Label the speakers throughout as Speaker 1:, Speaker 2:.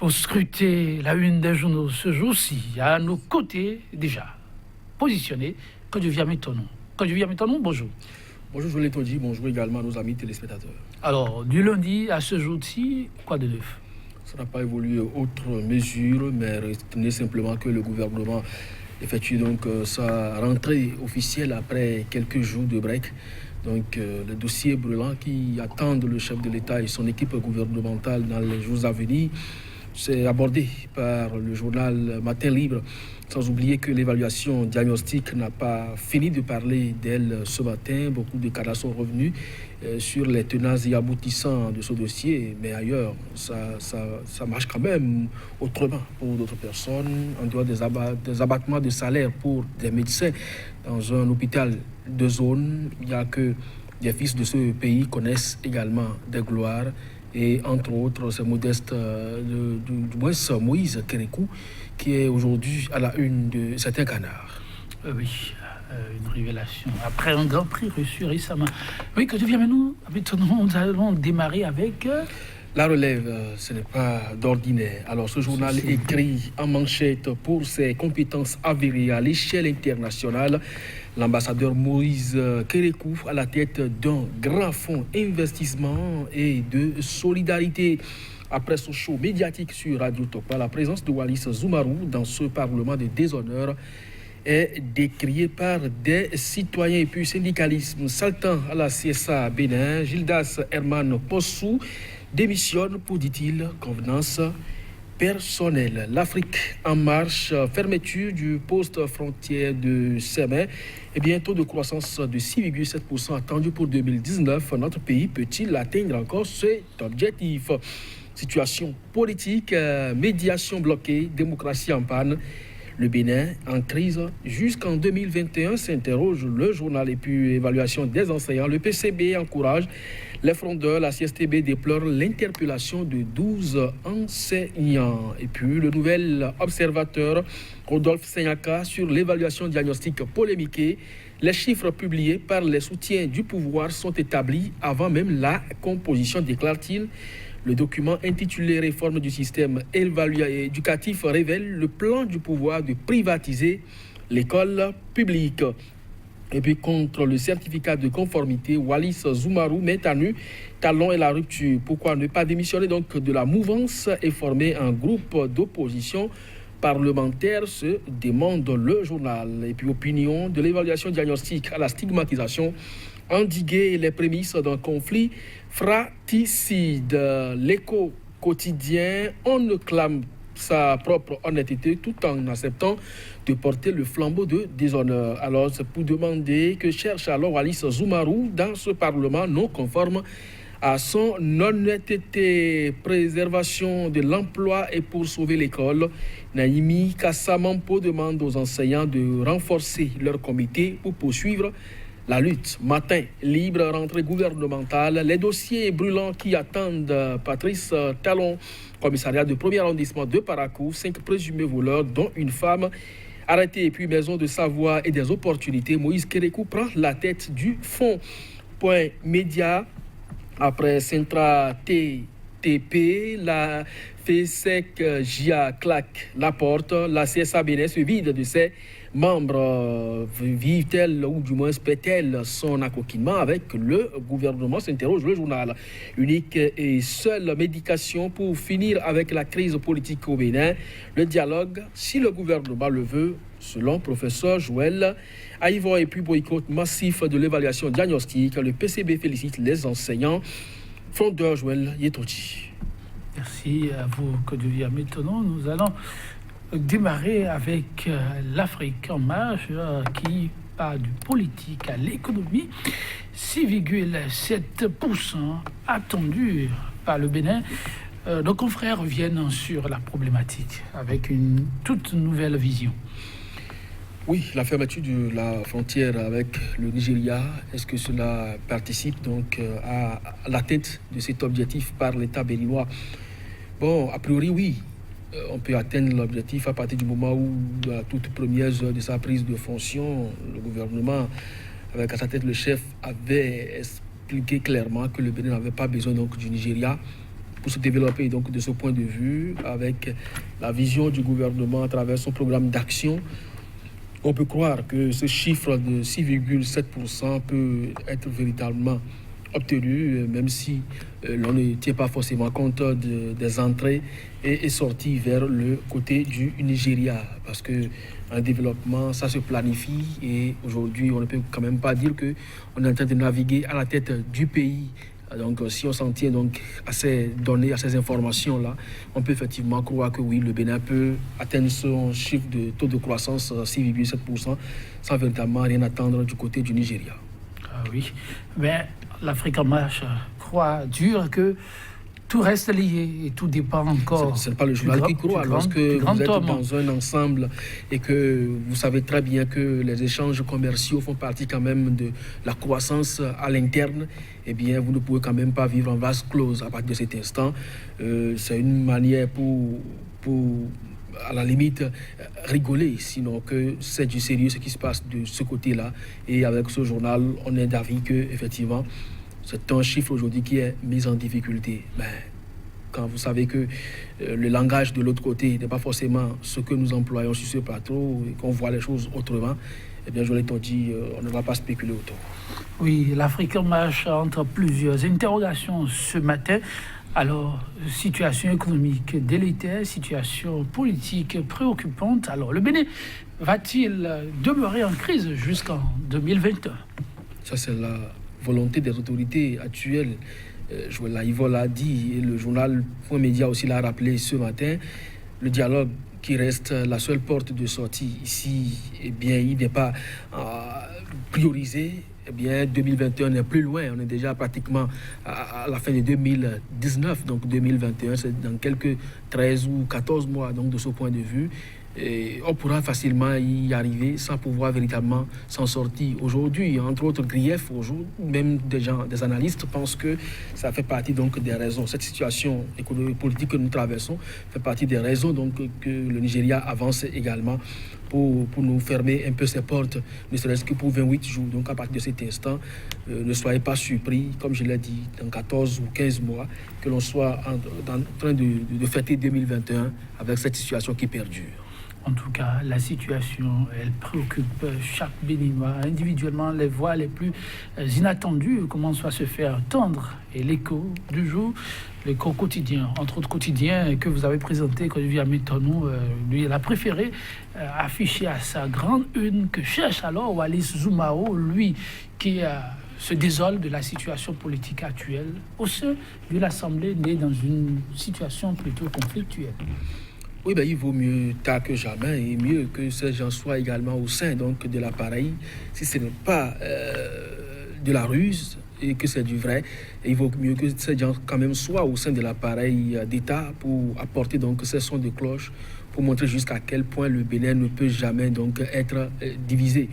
Speaker 1: Pour scruter la une des journaux ce jour-ci, à nos côtés déjà, positionné, Kodjovia Metonon. Kodjovia Metonon, bonjour.
Speaker 2: Bonjour, je l'ai dit, bonjour également à nos amis téléspectateurs.
Speaker 1: Alors, du lundi à ce jour-ci, quoi de neuf?
Speaker 2: Ça n'a pas évolué autre mesure, mais retenez simplement que le gouvernement effectue donc sa rentrée officielle après quelques jours de break. Donc, le dossier brûlant qui attendent le chef de l'État et son équipe gouvernementale dans les jours à venir, c'est abordé par le journal Matin Libre, sans oublier que l'évaluation diagnostique n'a pas fini de parler d'elle ce matin. Beaucoup de cadres sont revenus sur les tenants et aboutissants de ce dossier, mais ailleurs, ça marche quand même autrement pour d'autres personnes, en dehors des abattements de salaire pour des médecins dans un hôpital de zone. Il n'y a que des fils de ce pays connaissent également des gloires. Et entre autres, c'est modeste, du moins Moïse Kérékou, qui est aujourd'hui à la une de certains canards.
Speaker 1: Oui, une révélation. Après un grand prix reçu récemment. Oui, que tu viens maintenant, nous allons démarrer avec...
Speaker 2: La relève, ce n'est pas d'ordinaire. Alors, ce journal écrit en manchette pour ses compétences avérées à l'échelle internationale. L'ambassadeur Moïse Kérékou à la tête d'un grand fonds investissement et de solidarité. Après son show médiatique sur Radio Topa, la présence de Wallis Zoumarou dans ce parlement de déshonneur est décriée par des citoyens. Et puis syndicalisme saltant à la CSA Bénin, Gildas Herman Possou démissionne pour, dit-il, convenance personnelle. L'Afrique en marche, fermeture du poste frontière de Sémé et bientôt de croissance de 6,7% attendu pour 2019. Notre pays peut-il atteindre encore cet objectif? Situation politique, médiation bloquée, démocratie en panne. Le Bénin en crise jusqu'en 2021, s'interroge le journal. Et puis évaluation des enseignants. Le PCB encourage les frondeurs. La CSTB déplore l'interpellation de 12 enseignants. Et puis le nouvel observateur Rodolphe Segnaka sur l'évaluation diagnostique polémiquée. Les chiffres publiés par les soutiens du pouvoir sont établis avant même la composition, déclare-t-il. Le document intitulé « Réforme du système éducatif » révèle le plan du pouvoir de privatiser l'école publique. Et puis contre le certificat de conformité, Wallis Zoumarou met à nu talon et la rupture. Pourquoi ne pas démissionner donc de la mouvance et former un groupe d'opposition parlementaire, se demande le journal. Et puis opinion de l'évaluation diagnostique à la stigmatisation, endiguer les prémices d'un conflit fratricide. L'écho quotidien, on ne clame sa propre honnêteté tout en acceptant de porter le flambeau de déshonneur. Alors c'est pour demander que cherche alors Wallis Zoumarou dans ce parlement non conforme à son honnêteté. Préservation de l'emploi et pour sauver l'école. Naïmi Kassamampo demande aux enseignants de renforcer leur comité pour poursuivre la lutte. Matin libre, rentrée gouvernementale, les dossiers brûlants qui attendent Patrice Talon, commissariat de premier arrondissement de Parakou, 5 présumés voleurs, dont une femme arrêtée. Et puis maison de savoir et des opportunités, Moïse Kérékou prend la tête du fonds. Point média, après Centra TTP, la FESEC JIA claque la porte, la CSA Bénin se vide de ses membres. Vivent-elles ou du moins paient-elles son accoquinement avec le gouvernement, s'interroge le journal. Unique et seule médication pour finir avec la crise politique au Bénin, le dialogue, si le gouvernement le veut, selon professeur Joël Aïvon. Et puis boycott massif de l'évaluation diagnostique, le PCB félicite les enseignants. Fondeur Joël Yetoti.
Speaker 1: Merci à vous, Kodjovia Metonon. Nous allons démarrer avec l'Afrique en marche qui part du politique à l'économie. 6,7% attendu par le Bénin. Nos confrères reviennent sur la problématique avec une toute nouvelle vision.
Speaker 2: Oui, la fermeture de la frontière avec le Nigeria, est-ce que cela participe donc à l'atteinte de cet objectif par l'État béninois? Bon, a priori, oui. On peut atteindre l'objectif à partir du moment où, à la toute première heure de sa prise de fonction, le gouvernement, avec à sa tête le chef, avait expliqué clairement que le Bénin n'avait pas besoin donc du Nigeria pour se développer. Donc de ce point de vue, avec la vision du gouvernement à travers son programme d'action, on peut croire que ce chiffre de 6,7% peut être véritablement obtenu, même si l'on ne tient pas forcément compte des entrées et sorties vers le côté du Nigeria. Parce qu'un développement, ça se planifie et aujourd'hui, on ne peut quand même pas dire qu'on est en train de naviguer à la tête du pays. Donc, si on s'en tient donc à ces données, à ces informations-là, on peut effectivement croire que oui, le Bénin peut atteindre son chiffre de taux de croissance 6,7% sans véritablement rien attendre du côté du Nigeria.
Speaker 1: Ah oui, mais l'Afrique en marche croit dur que tout reste lié et tout dépend encore.
Speaker 2: Ce n'est pas le journal qui croit. Lorsque vous êtes dans un ensemble et que vous savez très bien que les échanges commerciaux font partie quand même de la croissance à l'interne, eh bien, vous ne pouvez quand même pas vivre en vase clos à partir de cet instant. C'est une manière pour à la limite, rigoler, sinon que c'est du sérieux ce qui se passe de ce côté-là. Et avec ce journal, on est d'avis que, effectivement, c'est un chiffre aujourd'hui qui est mis en difficulté. Mais quand vous savez que le langage de l'autre côté n'est pas forcément ce que nous employons sur ce plateau et qu'on voit les choses autrement, eh bien, je l'ai dit, on ne va pas spéculer autour.
Speaker 1: Oui, l'Afrique en marche entre plusieurs interrogations ce matin. Alors, situation économique délétère, situation politique préoccupante. Alors, le Bénin va-t-il demeurer en crise jusqu'en 2021 ?
Speaker 2: Ça, c'est la volonté des autorités actuelles. Joël Laïvo l'a dit et le journal Point Média aussi l'a rappelé ce matin. Le dialogue qui reste la seule porte de sortie ici, eh bien, il n'est pas priorisé. Eh bien, 2021 n'est plus loin. On est déjà pratiquement à la fin de 2019. Donc, 2021, c'est dans quelques 13 ou 14 mois. Donc, de ce point de vue, et on pourra facilement y arriver sans pouvoir véritablement s'en sortir. Aujourd'hui, entre autres griefs, même des analystes pensent que ça fait partie donc des raisons. Cette situation économique politique que nous traversons fait partie des raisons donc que le Nigeria avance également pour nous fermer un peu ses portes, ne serait-ce que pour 28 jours. Donc à partir de cet instant, ne soyez pas surpris, comme je l'ai dit, dans 14 ou 15 mois, que l'on soit en train de fêter 2021 avec cette situation qui perdure.
Speaker 1: En tout cas, la situation, elle préoccupe chaque Béninois individuellement. Les voix les plus inattendues commencent à se faire entendre. Et l'écho du jour, l'écho quotidien, entre autres quotidien que vous avez présenté, que via Métonou, lui, il a préféré afficher à sa grande une que cherche alors Wallis Zoumao, lui qui se désole de la situation politique actuelle au sein de l'Assemblée, née dans une situation plutôt conflictuelle.
Speaker 2: Oui, ben, il vaut mieux tard que jamais et mieux que ces gens soient également au sein donc, de l'appareil. Si ce n'est pas de la ruse et que c'est du vrai, il vaut mieux que ces gens quand même soient au sein de l'appareil d'État pour apporter donc ces sons de cloche, pour montrer jusqu'à quel point le Bénin ne peut jamais donc être divisé.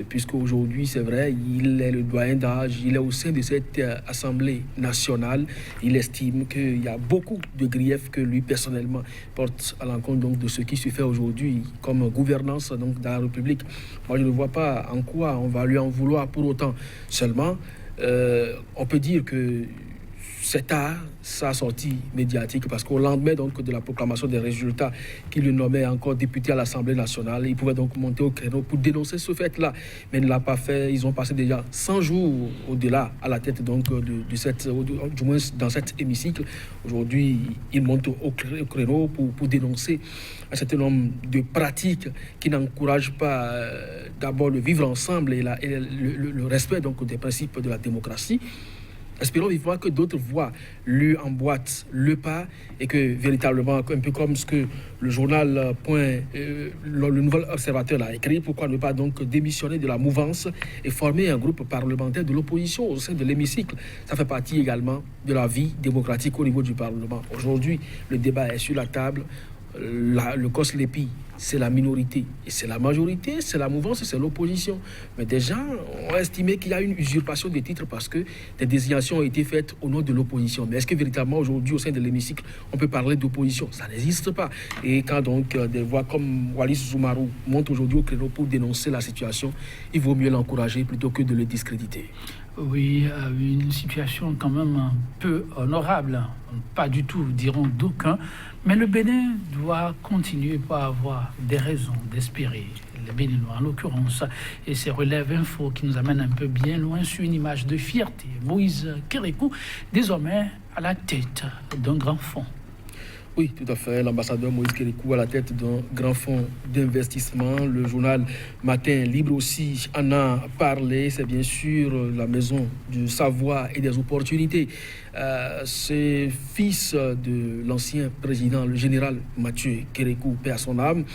Speaker 2: Puisqu'aujourd'hui, c'est vrai, il est le doyen d'âge, il est au sein de cette Assemblée nationale. Il estime qu'il y a beaucoup de griefs que lui, personnellement, porte à l'encontre donc, de ce qui se fait aujourd'hui comme gouvernance donc, dans la République. Moi, je ne vois pas en quoi on va lui en vouloir pour autant. Seulement, on peut dire que c'est tard sa sortie médiatique parce qu'au lendemain donc, de la proclamation des résultats qui le nommait encore député à l'Assemblée nationale, il pouvait donc monter au créneau pour dénoncer ce fait-là. Mais il ne l'a pas fait. Ils ont passé déjà 100 jours au-delà à la tête donc, du moins dans cet hémicycle. Aujourd'hui, il monte au créneau pour dénoncer un certain nombre de pratiques qui n'encouragent pas d'abord le vivre ensemble et le respect donc, des principes de la démocratie. Espérons vivement que d'autres voix lui emboîtent le pas et que véritablement, un peu comme ce que le journal le Nouvel Observateur l'a écrit, pourquoi ne pas donc démissionner de la mouvance et former un groupe parlementaire de l'opposition au sein de l'hémicycle. Ça fait partie également de la vie démocratique au niveau du Parlement. Aujourd'hui, le débat est sur la table. Le COSLEPI c'est la minorité. Et c'est la majorité, c'est la mouvance, c'est l'opposition. Mais des gens ont estimé qu'il y a une usurpation des titres parce que des désignations ont été faites au nom de l'opposition. Mais est-ce que véritablement aujourd'hui, au sein de l'hémicycle, on peut parler d'opposition? Ça n'existe pas. Et quand donc des voix comme Wallis Soumarou montent aujourd'hui au créneau pour dénoncer la situation, il vaut mieux l'encourager plutôt que de le discréditer.
Speaker 1: Oui, une situation quand même un peu honorable, pas du tout, diront d'aucuns, mais le Bénin doit continuer pour avoir des raisons d'espérer, les Béninois en l'occurrence, et c'est Relève Info qui nous amène un peu bien loin sur une image de fierté. Moïse Kérékou, désormais à la tête d'un grand fonds.
Speaker 2: Oui, tout à fait. L'ambassadeur Moïse Kérékou à la tête d'un grand fonds d'investissement. Le journal Matin Libre aussi en a parlé. C'est bien sûr la maison du savoir et des opportunités. C'est fils de l'ancien président, le général Mathieu Kérékou, paix à son âme,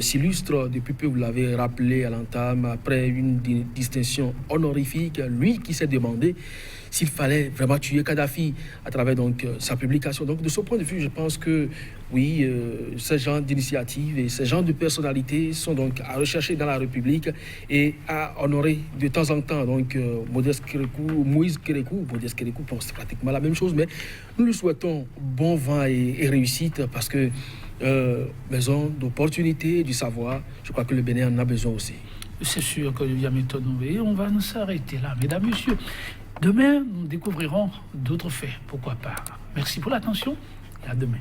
Speaker 2: s'illustre depuis peu, vous l'avez rappelé à l'entame, après une distinction honorifique. Lui qui s'est demandé s'il fallait vraiment tuer Kadhafi à travers donc sa publication. Donc de ce point de vue, je pense que oui, ces genres d'initiatives et ces genres de personnalités sont donc à rechercher dans la République et à honorer de temps en temps. Donc Moïse Kérékou, c'est pratiquement la même chose, mais nous lui souhaitons bon vent et réussite parce que maison d'opportunité, du savoir, je crois que le Bénin en a besoin aussi.
Speaker 1: C'est sûr que via méthode et on va nous s'arrêter là, mesdames, messieurs. Demain, nous découvrirons d'autres faits, pourquoi pas. Merci pour l'attention et à demain.